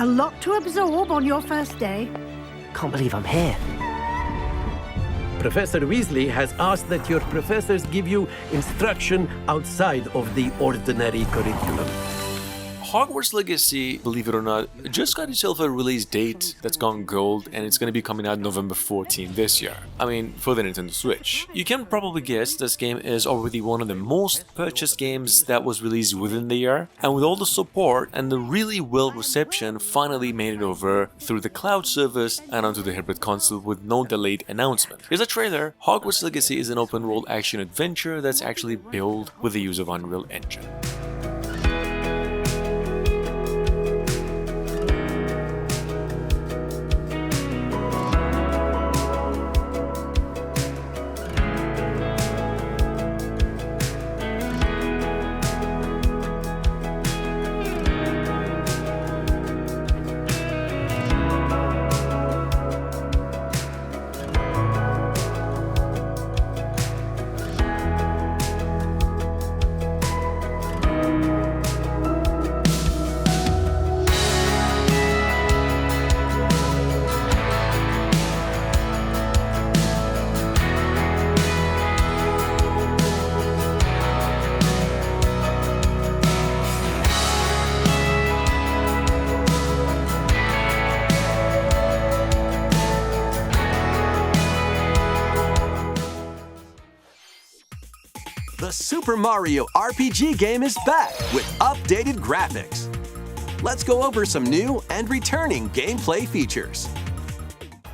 A lot to absorb on your first day. Can't believe I'm here. Professor Weasley has asked that your professors give you instruction outside of the ordinary curriculum. Hogwarts Legacy, believe it or not, just got itself a release date that's gone gold, and it's gonna be coming out November 14 this year. I mean, for the Nintendo Switch. You can probably guess this game is already one of the most purchased games that was released within the year, and with all the support and the really well reception, finally made it over through the cloud service and onto the hybrid console with no delayed announcement. Here's a trailer. Hogwarts Legacy is an open world action adventure that's actually built with the use of Unreal Engine. The Super Mario RPG game is back with updated graphics. Let's go over some new and returning gameplay features.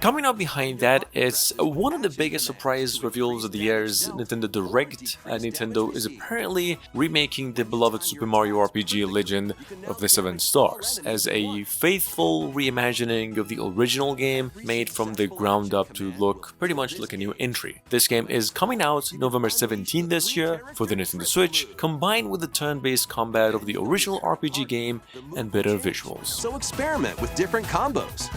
Coming up behind that is one of the biggest surprise reveals of the year's Nintendo Direct. Nintendo is apparently remaking the beloved Super Mario RPG Legend of the Seven Stars as a faithful reimagining of the original game made from the ground up to look pretty much like a new entry. This game is coming out November 17 this year for the Nintendo Switch, combined with the turn-based combat of the original RPG game and better visuals. So experiment with different combos.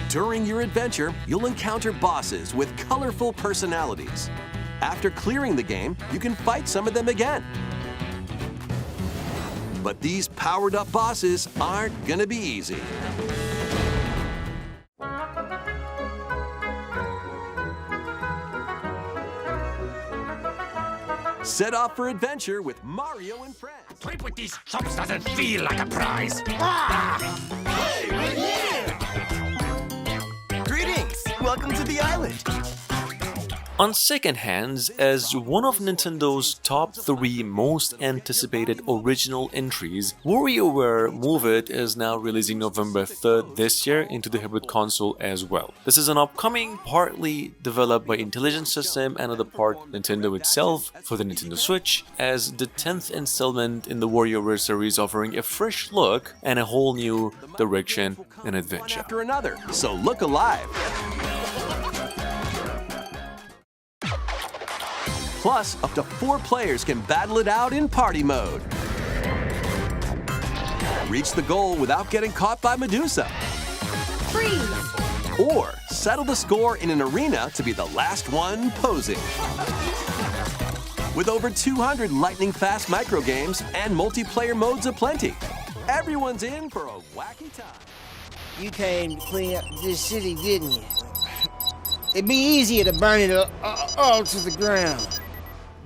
During your adventure, you'll encounter bosses with colorful personalities. After clearing the game, you can fight some of them again. But these powered-up bosses aren't gonna be easy. Set off for adventure with Mario and friends. Playing with these chumps doesn't feel like a prize. Hey, we're here! Greetings! Welcome to the island! On second hands, as one of Nintendo's top 3 most anticipated original entries, WarioWare Move It is now releasing November 3rd this year into the hybrid console as well. This is an upcoming, partly developed by Intelligent System and other part Nintendo itself for the Nintendo Switch, as the 10th installment in the WarioWare series, offering a fresh look and a whole new direction and adventure. One after another, so look alive! Plus, up to 4 players can battle it out in party mode. Reach the goal without getting caught by Medusa. Freeze! Or settle the score in an arena to be the last one posing. With over 200 lightning-fast microgames and multiplayer modes aplenty, everyone's in for a wacky time. You came to clean up this city, didn't you? It'd be easier to burn it all to the ground.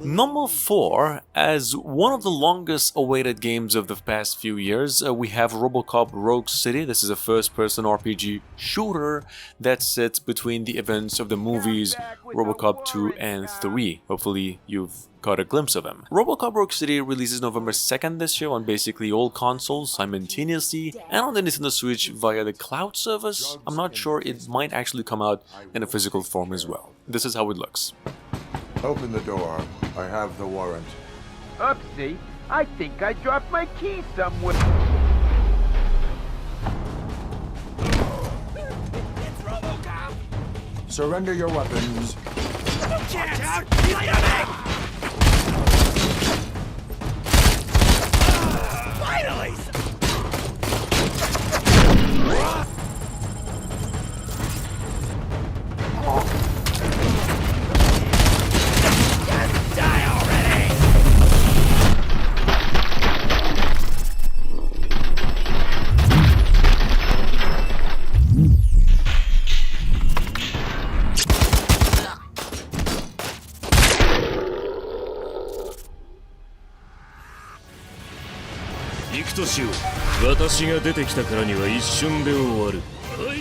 Number 4, as one of the longest awaited games of the past few years, we have RoboCop Rogue City. This is a first-person RPG shooter that sits between the events of the movies RoboCop 2 and 3. Hopefully you've caught a glimpse of them. RoboCop Rogue City releases November 2nd this year on basically all consoles simultaneously and on the Nintendo Switch via the cloud service. I'm not sure, it might actually come out in a physical form as well. This is how it looks. Open the door. I have the warrant. Oopsie, I think I dropped my key somewhere. It's RoboCop! Surrender your weapons. Watch out! He's coming! Finally!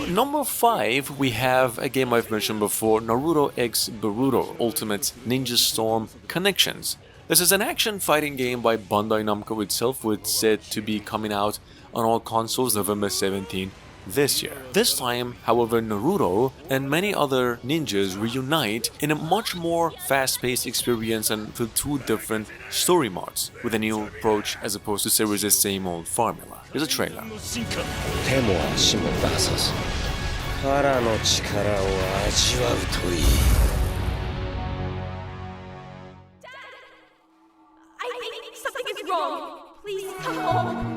Number 5, we have a game I've mentioned before, Naruto x Boruto Ultimate Ninja Storm Connections. This is an action fighting game by Bandai Namco itself, with said to be coming out on all consoles November 17 this year. This time, however, Naruto and many other ninjas reunite in a much more fast-paced experience and with 2 different story modes, with a new approach as opposed to series' same old formula. Here's a trailer. I think something is wrong. Please come home.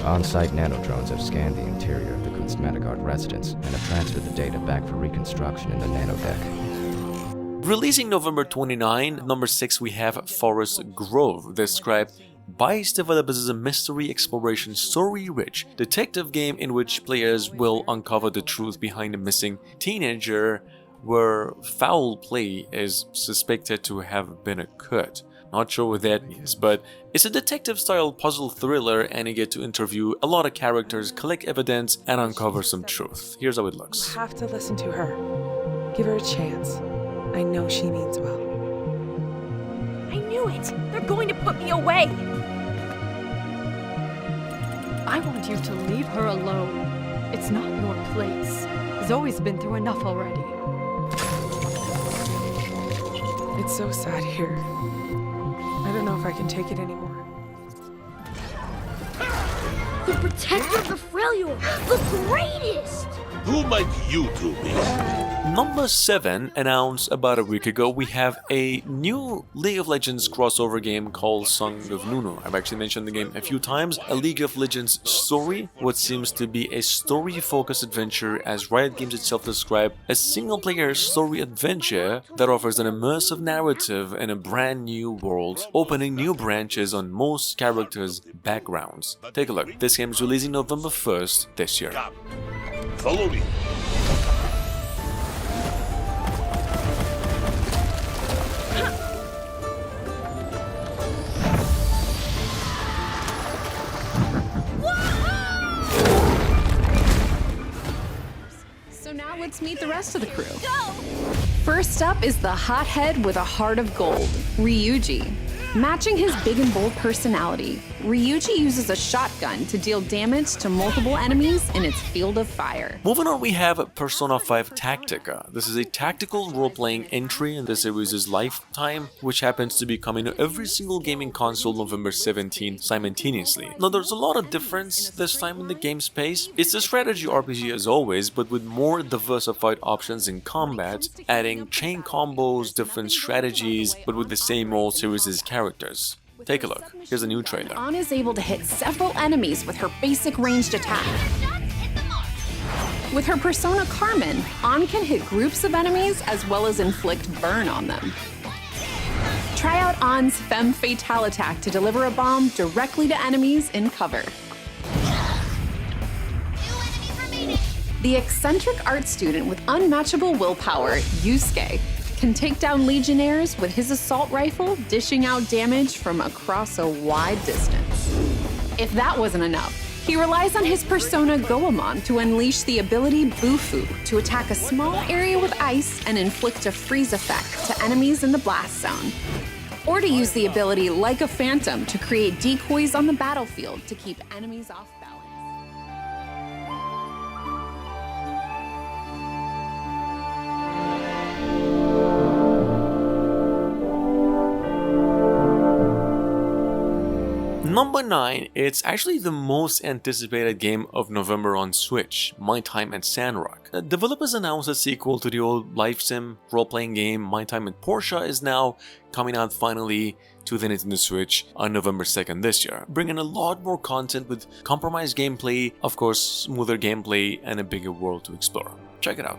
On-site nanodrones have scanned the interior of the Kunstmanagard residence and have transferred the data back for reconstruction in the nanodeck. Releasing November 29, number 6, we have Forest Grove, described by its developers as a mystery exploration story-rich detective game in which players will uncover the truth behind a missing teenager where foul play is suspected to have been occurred. Not sure what that means, but it's a detective-style puzzle thriller and you get to interview a lot of characters, collect evidence, and uncover some truth. Here's how it looks. You have to listen to her. Give her a chance. I know she means well. I knew it! They're going to put me away! I want you to leave her alone. It's not your place. Zoe's been through enough already. It's so sad here. I don't know if I can take it anymore. The protector of the Freljord! The greatest! Who might you two be? Number 7, announced about a week ago, we have a new League of Legends crossover game called Song of Nunu. I've actually mentioned the game a few times. A League of Legends story, what seems to be a story-focused adventure, as Riot Games itself described, a single-player story adventure that offers an immersive narrative in a brand new world, opening new branches on most characters' backgrounds. Take a look. This game is releasing November 1st this year. Follow me. So now let's meet the rest of the crew. First up is the hothead with a heart of gold, Ryuji. Matching his big and bold personality, Ryuji uses a shotgun to deal damage to multiple enemies in its field of fire. Moving on, we have Persona 5 Tactica. This is a tactical role-playing entry in the series' lifetime, which happens to be coming to every single gaming console November 17 simultaneously. Now, there's a lot of difference this time in the game space. It's a strategy RPG as always, but with more diversified options in combat, adding chain combos, different strategies, but with the same old series' characters. Take a look. Here's a new trailer. Ann is able to hit several enemies with her basic ranged attack. With her persona Carmen, Ann can hit groups of enemies as well as inflict burn on them. Try out Ann's Femme Fatale attack to deliver a bomb directly to enemies in cover. The eccentric art student with unmatchable willpower, Yusuke, can take down legionnaires with his assault rifle, dishing out damage from across a wide distance. If that wasn't enough, he relies on his persona Goemon to unleash the ability Bufu to attack a small area with ice and inflict a freeze effect to enemies in the blast zone. Or to use the ability like a phantom to create decoys on the battlefield to keep enemies off balance. Number 9, it's actually the most anticipated game of November on Switch, My Time at Sandrock. The developers announced a sequel to the old life sim role-playing game My Time at Porsche is now coming out finally to the Nintendo Switch on November 2nd this year, bringing a lot more content with compromised gameplay, of course smoother gameplay, and a bigger world to explore. Check it out.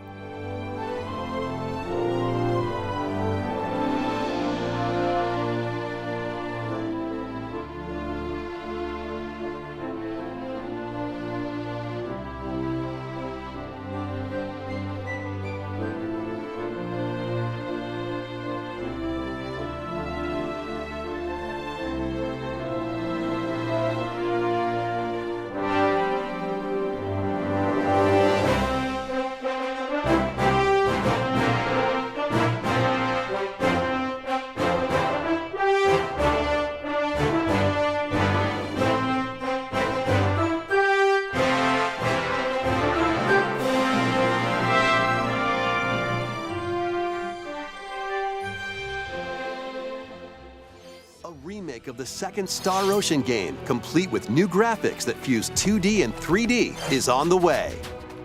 remake of the second Star Ocean game, complete with new graphics that fuse 2D and 3D, is on the way.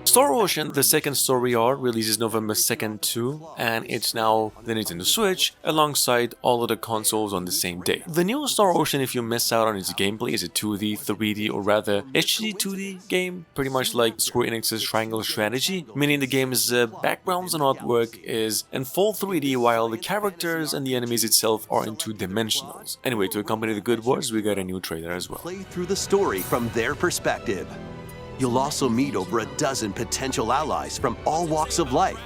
Star Ocean, the second story arc, releases November 2nd too, and it's now the Nintendo Switch alongside all of the consoles on the same day. The new Star Ocean, if you miss out on its gameplay, is a 2D, 3D, or rather HD 2D game, pretty much like Square Enix's Triangle Strategy, meaning the game's backgrounds and artwork is in full 3D while the characters and the enemies itself are in 2-dimensionals. Anyway, to accompany the good words, we got a new trailer as well. Play through the story from their perspective. You'll also meet over a dozen potential allies from all walks of life.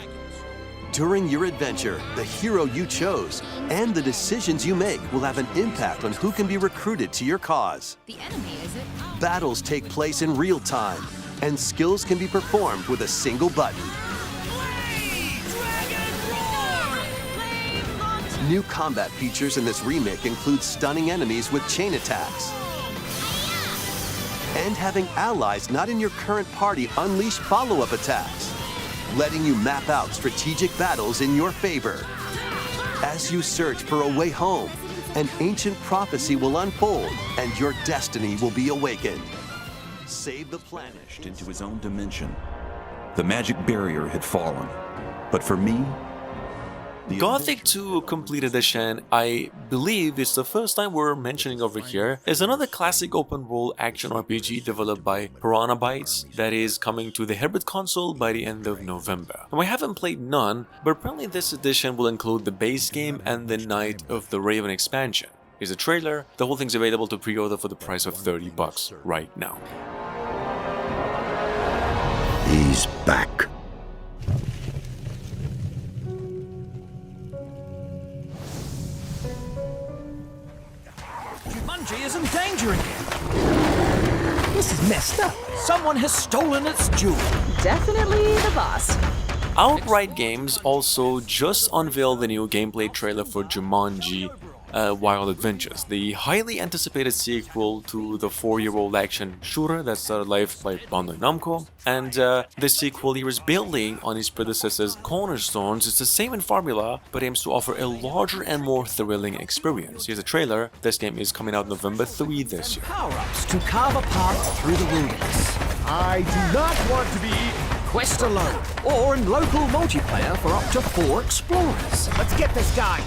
During your adventure, the hero you chose and the decisions you make will have an impact on who can be recruited to your cause. The enemy, is it? Battles take place in real time, and skills can be performed with a single button. New combat features in this remake include stunning enemies with chain attacks, and having allies not in your current party unleash follow-up attacks, letting you map out strategic battles in your favor. As you search for a way home, an ancient prophecy will unfold and your destiny will be awakened. Save the planet. Into his own dimension. The magic barrier had fallen. But for me, Gothic 2 Complete Edition, I believe it's the first time we're mentioning over here, is another classic open-world action RPG developed by Piranha Bytes that is coming to the hybrid console by the end of November. Now, I haven't played none, but apparently this edition will include the base game and the Night of the Raven expansion. Here's a trailer. The whole thing's available to pre-order for the price of $30 right now. He's back. Jumanji is in danger again. This is messed up. Someone has stolen its jewel. Definitely the boss. Outright Games also just unveiled the new gameplay trailer for Jumanji Wild Adventures, the highly anticipated sequel to the 4-year-old action shooter that started life by Bandai Namco. And this sequel here is building on its predecessor's cornerstones. It's the same in formula, but aims to offer a larger and more thrilling experience. Here's a trailer. This game is coming out November 3 this year. Power-ups to carve a path through the wilderness. I do not want to be quest alone, or in local multiplayer for up to 4 explorers. Let's get this guy.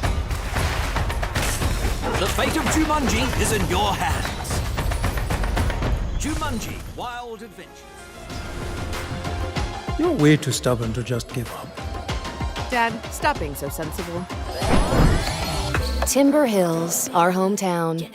The fate of Jumanji is in your hands. Jumanji Wild Adventures. You're way too stubborn to just give up. Dad, stop being so sensible. Timber Hills, our hometown.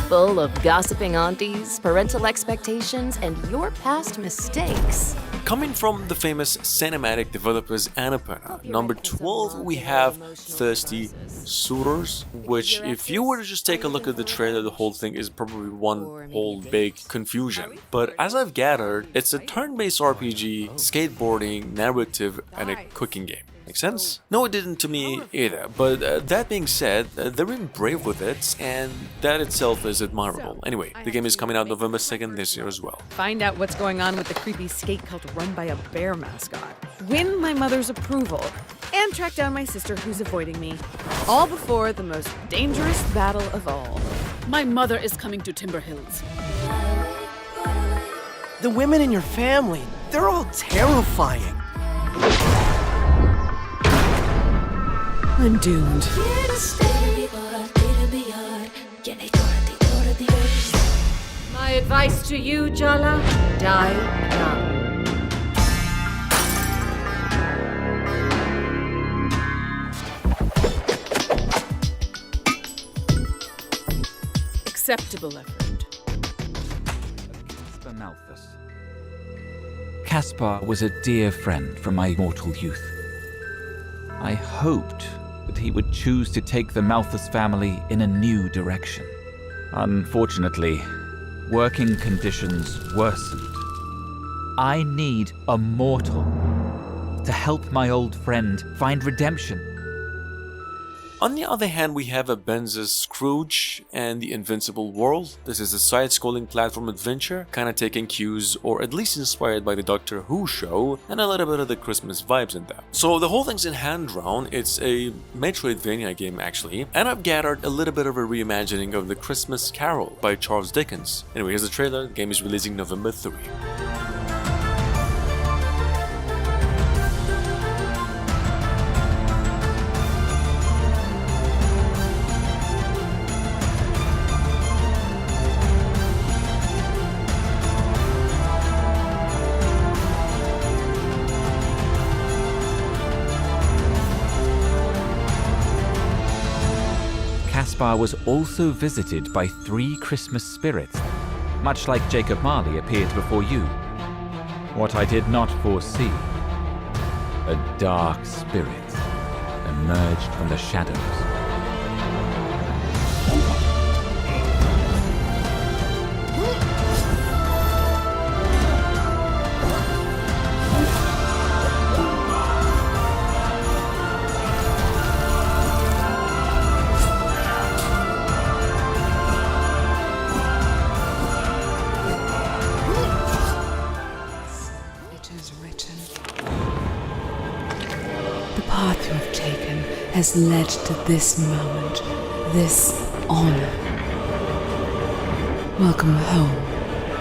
Full of gossiping aunties, parental expectations, and your past mistakes. Coming from the famous cinematic developers Annapurna, number 12 we have Thirsty Suitors, which if you were to just take a look at the trailer, the whole thing is probably one whole big confusion. But as I've gathered, it's a turn-based RPG, skateboarding, narrative, and a cooking game. Make sense? No, it didn't to me either, but that being said, they're being brave with it, and that itself is admirable. Anyway, the game is coming out November 2nd this year as well. Find out what's going on with the creepy skate cult run by a bear mascot. Win my mother's approval, and track down my sister who's avoiding me. All before the most dangerous battle of all. My mother is coming to Timber Hills. The women in your family, they're all terrifying. I'm doomed. My advice to you, Jala, die young. Acceptable effort. Caspar Malthus. Caspar was a dear friend from my mortal youth. I hoped that he would choose to take the Malthus family in a new direction. Unfortunately, working conditions worsened. I need a mortal to help my old friend find redemption. On the other hand, we have Ben's Scrooge and the Invincible World. This is a side-scrolling platform adventure, kinda taking cues, or at least inspired by the Doctor Who show, and a little bit of the Christmas vibes in that. So the whole thing's in hand-drawn. It's a Metroidvania game actually, and I've gathered a little bit of a reimagining of the Christmas Carol by Charles Dickens. Anyway, here's the trailer. The game is releasing November 3. Caspar was also visited by 3 Christmas spirits, much like Jacob Marley appeared before you. What I did not foresee, a dark spirit emerged from the shadows. The path you have taken has led to this moment, this honor. Welcome home,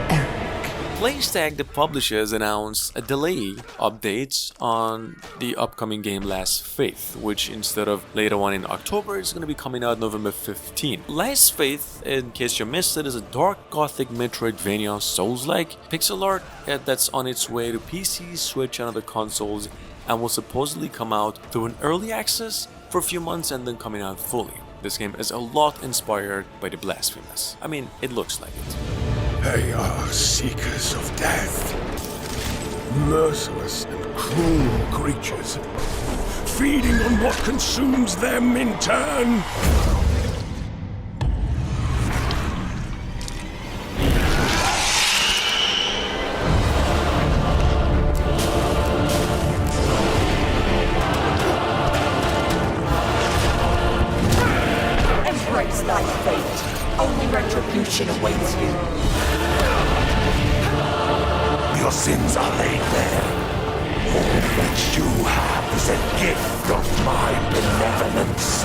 Eric. PlayStag, the publishers, announced a delay updates on the upcoming game Last Faith, which instead of later on in October, is going to be coming out November 15. Last Faith, in case you missed it, is a dark Gothic Metroidvania Souls-like pixel art that's on its way to PC, Switch, and other consoles, and will supposedly come out through an early access for a few months and then coming out fully. This game is a lot inspired by the Blasphemous. I mean, it looks like it. They are seekers of death. Merciless and cruel creatures, feeding on what consumes them in turn. Embrace thy fate. Only retribution awaits you. Your sins are laid bare. All that you have is a gift of my benevolence.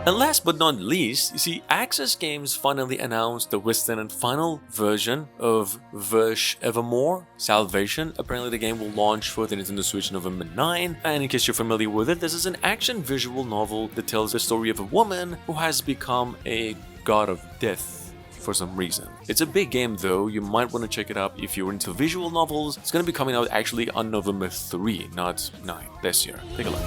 And last but not least, you see, Access Games finally announced the Western and final version of Verge Evermore Salvation. Apparently the game will launch for the Nintendo Switch November 9, and in case you're familiar with it, this is an action visual novel that tells the story of a woman who has become a god of death for some reason. It's a big game though, you might want to check it out if you're into visual novels. It's going to be coming out actually on November 3, not 9 this year. Take a look.